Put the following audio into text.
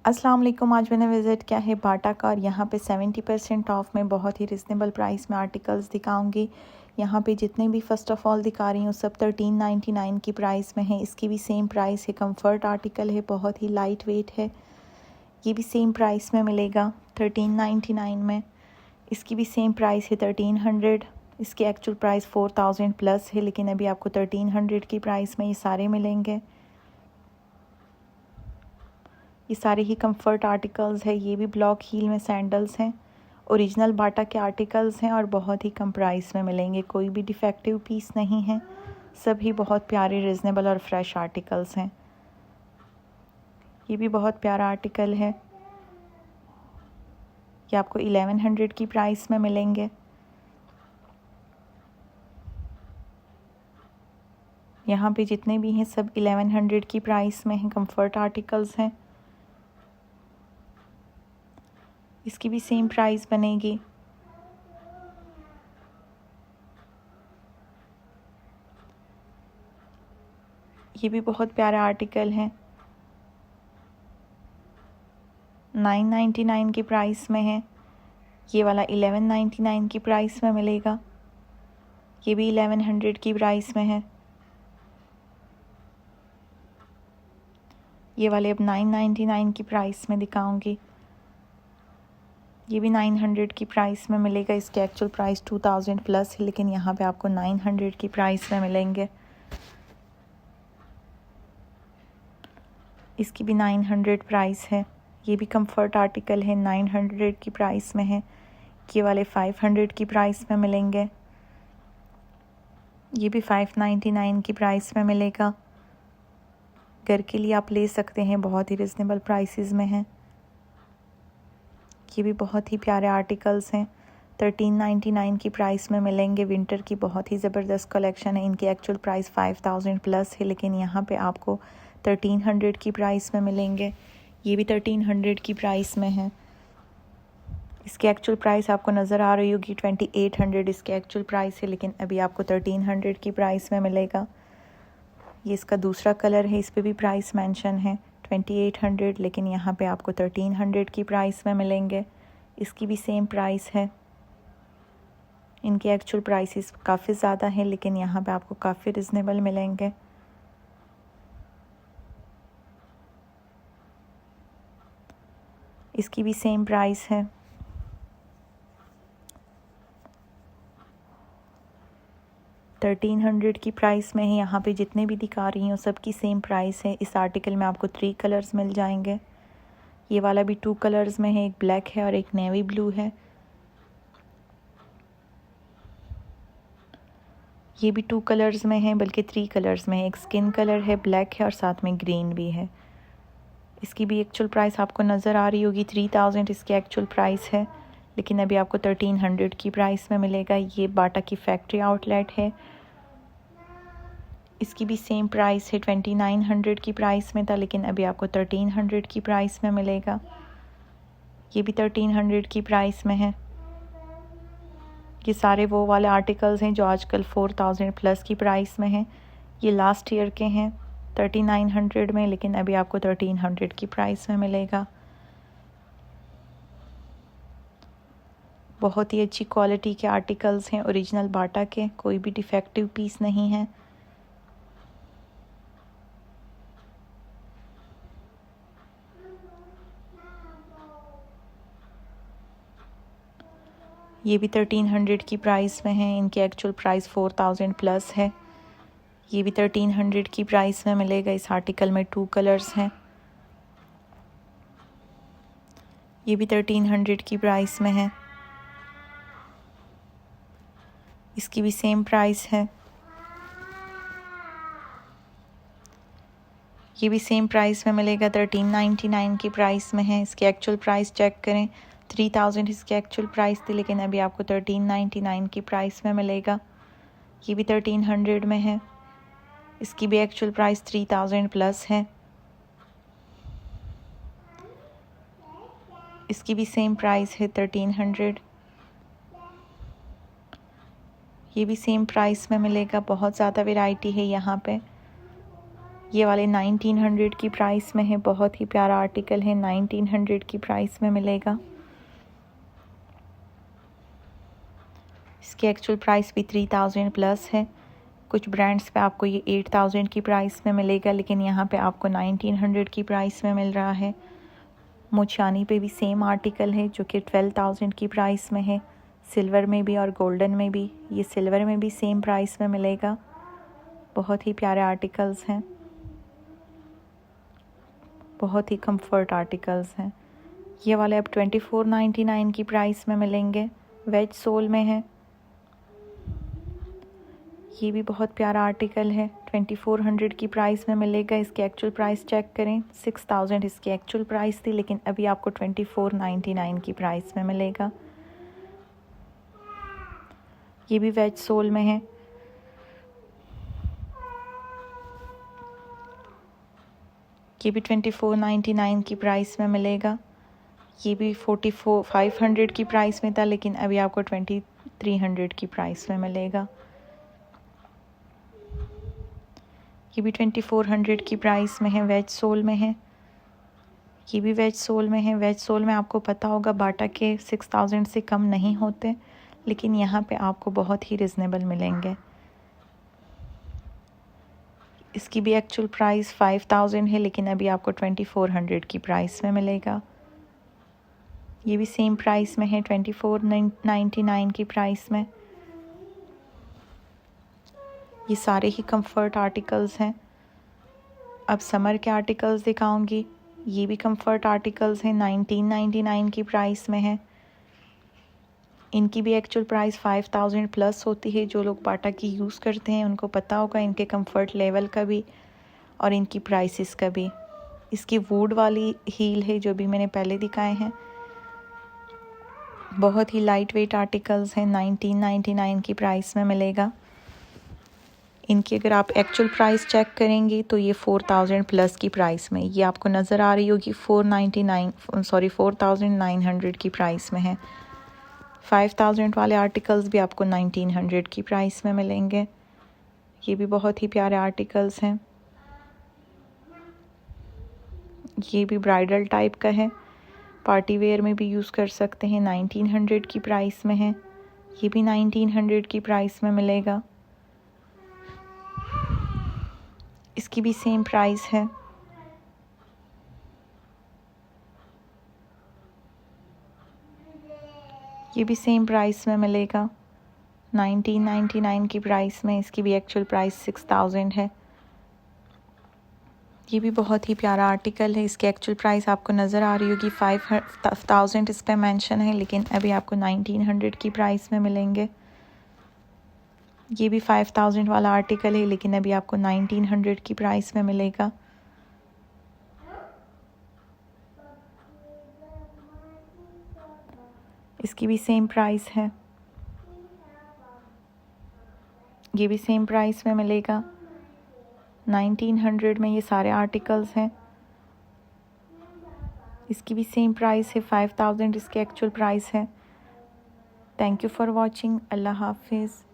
अस्सलाम वालेकुम। आज मैंने विज़िट किया है बाटा का और यहाँ पे 70% ऑफ में बहुत ही रिजनेबल प्राइस में आर्टिकल्स दिखाऊंगी। यहाँ पे जितने भी फ़र्स्ट ऑफ़ ऑल दिखा रही हूँ सब 1399 की प्राइस में है। इसकी भी सेम प्राइस है। कंफर्ट आर्टिकल है, बहुत ही लाइट वेट है। ये भी सेम प्राइस में मिलेगा 1399 में। इसकी भी सेम प्राइस है 1300। इसकी एक्चुअल प्राइस 4000 प्लस है, लेकिन अभी आपको 1300 की प्राइस में ये सारे मिलेंगे। ये सारे ही कंफर्ट आर्टिकल्स है। ये भी ब्लॉक हील में सैंडल्स हैं, ओरिजिनल बाटा के आर्टिकल्स हैं और बहुत ही कम प्राइस में मिलेंगे। कोई भी डिफेक्टिव पीस नहीं है, सभी बहुत प्यारे रिजनेबल और फ्रेश आर्टिकल्स हैं। ये भी बहुत प्यारा आर्टिकल है। ये आपको 1100 की प्राइस में मिलेंगे। यहाँ पे जितने भी हैं सब 1100 की प्राइस में हैं। कंफर्ट आर्टिकल्स हैं। इसकी भी सेम प्राइस बनेगी। ये भी बहुत प्यारा आर्टिकल है। 999 की प्राइस में है। ये वाला 1199 की प्राइस में मिलेगा। ये भी 1100 की प्राइस में है। ये वाले अब 999 की प्राइस में दिखाऊंगी। ये भी 900 की प्राइस में मिलेगा। इसके एक्चुअल प्राइस 2000 प्लस है, लेकिन यहाँ पे आपको 900 की प्राइस में मिलेंगे। इसकी भी 900 प्राइस है। ये भी कंफर्ट आर्टिकल है, 900 की प्राइस में है। ये वाले 500 की प्राइस में मिलेंगे। ये भी 599 की प्राइस में मिलेगा। घर के लिए आप ले सकते हैं, बहुत ही रिजनेबल प्राइसेस में हैं। ये भी बहुत ही प्यारे आर्टिकल्स हैं। 1399 की प्राइस में मिलेंगे। विंटर की बहुत ही ज़बरदस्त कलेक्शन है। इनकी एक्चुअल प्राइस 5000 प्लस है, लेकिन यहाँ पे आपको 1300 की प्राइस में मिलेंगे। ये भी 1300 की प्राइस में है। इसकी एक्चुअल प्राइस आपको नज़र आ रही होगी 2800 इसकी एक्चुअल प्राइस है, लेकिन अभी आपको 1300 की प्राइस में मिलेगा। ये इसका दूसरा कलर है, इस पर भी प्राइस मेंशन है 2800, लेकिन यहाँ पे आपको 1300 की प्राइस में मिलेंगे। इसकी भी सेम प्राइस है। इनके एक्चुअल प्राइसेस काफ़ी ज़्यादा हैं, लेकिन यहाँ पे आपको काफ़ी रिजनेबल मिलेंगे। इसकी भी सेम प्राइस है। $1300 की प्राइस में है। यहाँ पे जितने भी दिखा रही हूँ सबकी सेम प्राइस है। इस आर्टिकल में आपको 3 कलर्स मिल जाएंगे। ये वाला भी 2 कलर्स में है, एक ब्लैक है और एक नेवी ब्लू है। ये भी 2 कलर्स में है, बल्कि 3 कलर्स में है। एक स्किन कलर है, ब्लैक है और साथ में ग्रीन भी है। इसकी भी एक्चुअल प्राइस आपको नज़र आ रही होगी 3000 इसकी एक्चुअल प्राइस है, लेकिन अभी आपको 1300 की प्राइस में मिलेगा। ये बाटा की फैक्ट्री आउटलेट है। इसकी भी सेम प्राइस है। 2900 की प्राइस में था, लेकिन अभी आपको 1300 की प्राइस में मिलेगा। ये भी 1300 की प्राइस में है। ये सारे वो वाले आर्टिकल्स हैं जो आजकल 4000 प्लस की प्राइस में हैं। ये लास्ट ईयर के हैं 3900 में, लेकिन अभी आपको 1300 की प्राइस में मिलेगा। बहुत ही अच्छी क्वालिटी के आर्टिकल्स हैं, ओरिजिनल बाटा के, कोई भी डिफेक्टिव पीस नहीं है। ये भी 1300 की प्राइस में है। इनकी एक्चुअल प्राइस 4000 प्लस है। ये भी 1300 की प्राइस में मिलेगा। इस आर्टिकल में 2 कलर्स हैं। ये भी 1300 की प्राइस में है। इसकी भी सेम प्राइस है। ये भी सेम प्राइस में मिलेगा। 1399 की प्राइस में है। इसकी एक्चुअल प्राइस चेक करें, 3000 इसकी एक्चुअल प्राइस थी, लेकिन अभी आपको 1399 की प्राइस में मिलेगा। ये भी 1300 में है। इसकी भी एक्चुअल प्राइस 3000 प्लस है। इसकी भी सेम प्राइस है 1300। ये भी सेम प्राइस में मिलेगा। बहुत ज़्यादा वैरायटी है यहाँ पे। ये वाले 1900 की प्राइस में है, बहुत ही प्यारा आर्टिकल है, 1900 की प्राइस में मिलेगा। इसकी एक्चुअल प्राइस भी 3000 प्लस है। कुछ ब्रांड्स पे आपको ये 8000 की प्राइस में मिलेगा, लेकिन यहाँ पे आपको 1900 की प्राइस में मिल रहा है। मोचानी पे भी सेम आर्टिकल है जो कि 12000 की प्राइस में है, सिल्वर में भी और गोल्डन में भी। ये सिल्वर में भी सेम प्राइस में मिलेगा। बहुत ही प्यारे आर्टिकल्स हैं, बहुत ही कंफर्ट आर्टिकल्स हैं। ये वाले अब 2499 की प्राइस में मिलेंगे, वेज सोल में है। ये भी बहुत प्यारा आर्टिकल है, 2400 की प्राइस में मिलेगा। इसकी एक्चुअल प्राइस चेक करें, 6000 इसकी एक्चुअल प्राइस थी, लेकिन अभी आपको 2499 की प्राइस में मिलेगा। ये भी वेज सोल में है। ये भी 2499 की प्राइस में मिलेगा। ये भी 500 की प्राइस में था, लेकिन अभी आपको 2300 की प्राइस में मिलेगा। ये भी 2400 की प्राइस में है, वेज सोल में है। ये भी वेज सोल में है। वेज सोल में आपको पता होगा बाटा के 6000 से कम नहीं होते, लेकिन यहाँ पे आपको बहुत ही रिजनेबल मिलेंगे। इसकी भी एक्चुअल प्राइस 5000 है, लेकिन अभी आपको 2400 की प्राइस में मिलेगा। ये भी सेम प्राइस में है, 2499 की प्राइस में। ये सारे ही कंफर्ट आर्टिकल्स हैं। अब समर के आर्टिकल्स दिखाऊंगी। ये भी कंफर्ट आर्टिकल्स हैं, 1999 की प्राइस में है। इनकी भी एक्चुअल प्राइस 5000 प्लस होती है। जो लोग बाटा की यूज़ करते हैं उनको पता होगा इनके कंफर्ट लेवल का भी और इनकी प्राइसेस का भी। इसकी वुड वाली हील है जो भी मैंने पहले दिखाए हैं। बहुत ही लाइट वेट आर्टिकल्स हैं, 1999 की प्राइस में मिलेगा। इनकी अगर आप एक्चुअल प्राइस चेक करेंगी तो ये 4000 प्लस की प्राइस में, ये आपको नज़र आ रही होगी 4900 की प्राइस में है। 5000 वाले आर्टिकल्स भी आपको 1900 की प्राइस में मिलेंगे। ये भी बहुत ही प्यारे आर्टिकल्स हैं। ये भी ब्राइडल टाइप का है, पार्टी वेयर में भी यूज़ कर सकते हैं, 1900 की प्राइस में है। ये भी 1900 की प्राइस में मिलेगा। इसकी भी सेम प्राइस है। ये भी सेम प्राइस में मिलेगा, 1999 की प्राइस में। इसकी भी एक्चुअल प्राइस 6000 है। ये भी बहुत ही प्यारा आर्टिकल है। इसकी एक्चुअल प्राइस आपको नज़र आ रही होगी 5000 इस पर मेंशन है, लेकिन अभी आपको 1900 की प्राइस में मिलेंगे। ये भी 5000 वाला आर्टिकल है, लेकिन अभी आपको 1900 की प्राइस में मिलेगा। इसकी भी सेम प्राइस है। ये भी सेम प्राइस में मिलेगा, 1900 में ये सारे आर्टिकल्स हैं। इसकी भी सेम प्राइस है, 5000 इसकी एक्चुअल प्राइस है। Thank you for watching. अल्लाह हाफिज़।